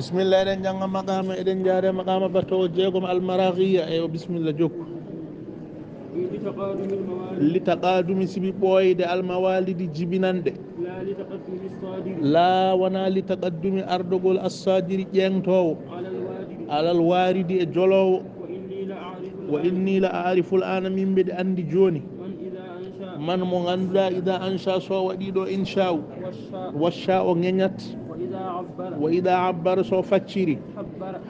بسم الله إذن جانا مقام إذن جاري مقام بتوجيكم المراغية أيوة بسم الله جوك لتقادم سبي بويد الموالد جبنان لا لتقدم الصادر لا ونا لتقدم أردقل الصادر ينتو على الوارد جلو وإني لأعرف الآن من بدء أندي جوني من مغندا إذا أنشا سو وديدو إنشاو والشاء نينيت وإذا عبر سو فتشيري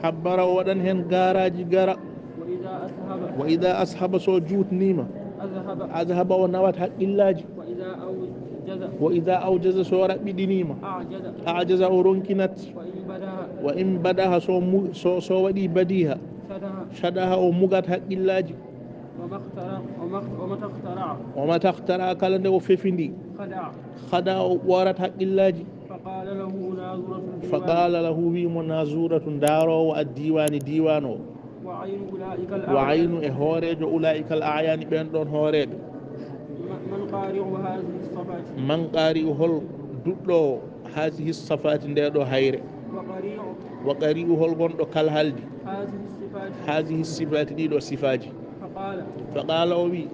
حبر ودن هن غاراجي غارا وإذا أصحب سو جوت نيمة أذهب ونوات حق اللاجي وإذا أوجز سو ربي دينيمة أعجز أورونكنت وإن بدها سو ودي بديها شدها أو مغات حق اللاجي وما تخترع كالنده وففندي خدا ورات حق اللاجي فقال له منازورة دارو والديوان ديوانو وعين هوريج أولئك الأعيان بين دون هوريج من قارئ هل دودو هذه الصفات ندو هيره وقارئ هل غندو كالهالدي هذه الصفات دي دو صفاجي فقال وي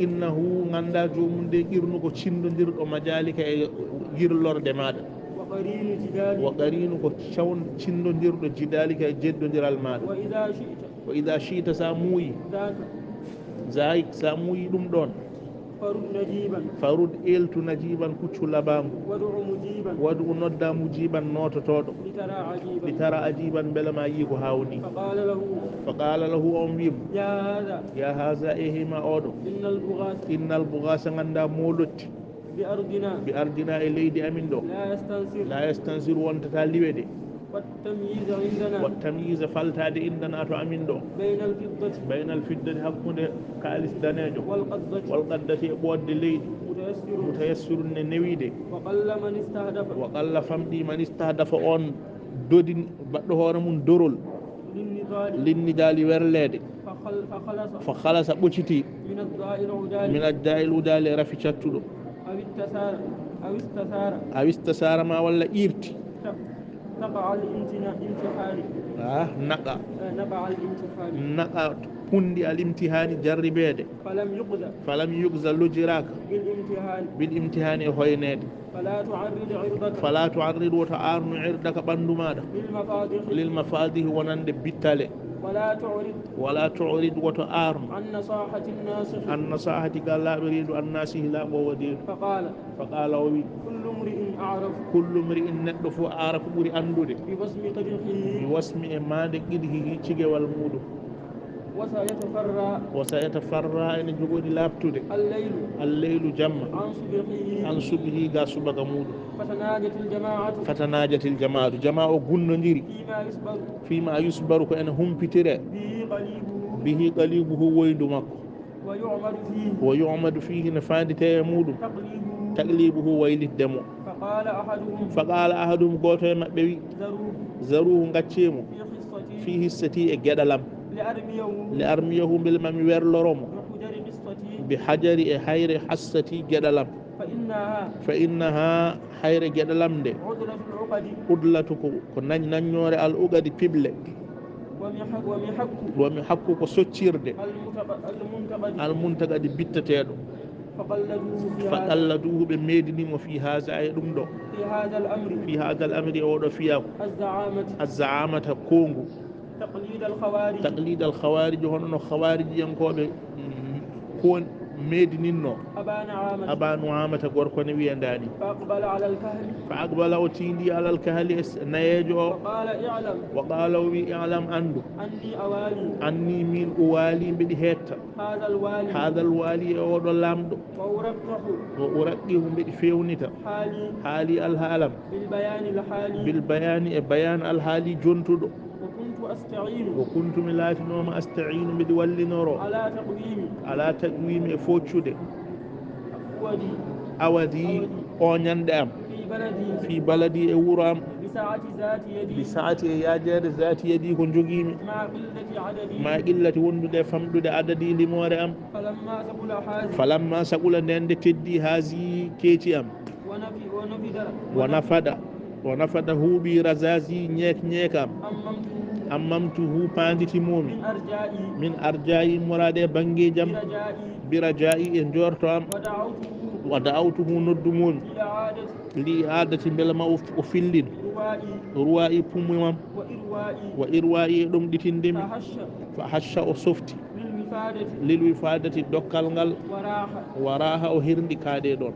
إنه غندا جومون دي غيرنو كو تشيندو ديردو مجالك غيرلور دماده وقرين كو شون تشيندو ديردو جدالك جدو ديرال ماد وإذا شئت ساموي زايك ساموي دوم دون فرد إلت نجيبا كتشو لبام ودعو نودا مجيبا نوتوتودو لترى عجيبا بلا ما ييكو هاوني فقال له أميم يا هذا إيهما أودو إن البغاس غندا مولوت بأرضنا إليدي أمين دو لا يستنصر وانتتالي دي والتمييز فالتادي عندنا تو أمين دو بين الفضة حقود كالس دانيجو والقدة بود ليدي متيسر نويدي وقل فمدي من استهدف أون دودين بدهور من درول للنضال ورليدي فخلص بوشتي من الدائل ودالي رفي شاتلو أو استسار ما ولا إيرتي نقع الامتحان نقع كندي الامتحان جربيده فلم يقز لجراك بالامتحان هوينيد فلا تعرض وتعارن عردك بندماده للمفاضح ونند بالتالي ولا تعرض وتعارن عن نصاحة قال لا أريد الناس لا بودير فقال وي كل امرئ ندف أعرف بري أندود بوسم ما دقده هيك والمود وسيتفرى إن جود لابتود الليل جمع عن صبحه غاسبك مود فتناجت الجماعة جماعة قلنا فيما يصبر كأن هم بتره به قليبه ويدمك ويعمد فيه نفاد تيمود تقليبه ويل الدم فقال أحدهم قوتي مأبوي زروه غتشيمو في حصتي اجدلم لأرميه بالمم ويرلرم بحجر حير حصتي جدلم فإنها حير جدلم دي عدلتك كنن ننور الأغد بيبل ومحكو كسوتشير دي المنتقد بيتتيدو فقلدوه بميدني وفي هذا أيضا في هذا الأمر أو فيه الزعامة كونغو تقليد الخوارج هنو خوارج ينكوب كون ميدنينو أبا نعامة غوركوني وينداني فأقبل أوتيندي على الكهل نيجو وقال وي اعلم أندو أني من أوالي بدهيت هذا الوالي أودو لامدو وأرقهم بدفيونيتا حالي الهالم بالبيان بيان الحالي جنتدو وكنت ملاتي نوم أستعين بدولي نورو على تقويم فوتشود أودي أونيان دام في بلدي أورام بساعة ياجر ذات يدي كنجوغيمي ما قلة وندو فمدو عددي لمورام فلما سقول نند تدي هذه كيتي أم ونفد ونفده برزازي نيك نيكام أممته أممته باندتي مومي من أرجائي من أرجائي مراد بانجي جم برجائي برجائي انجورتام ودعوته ودعوته ندمون لإعادة لإعادة بلما أفلين روائي روائي بوميمام وإروائي وإروائي دم دتندم فهش فحش وصفتي للوفادة للوفادة دوكال نgal وراحة waraha o hirndi kaade ɗon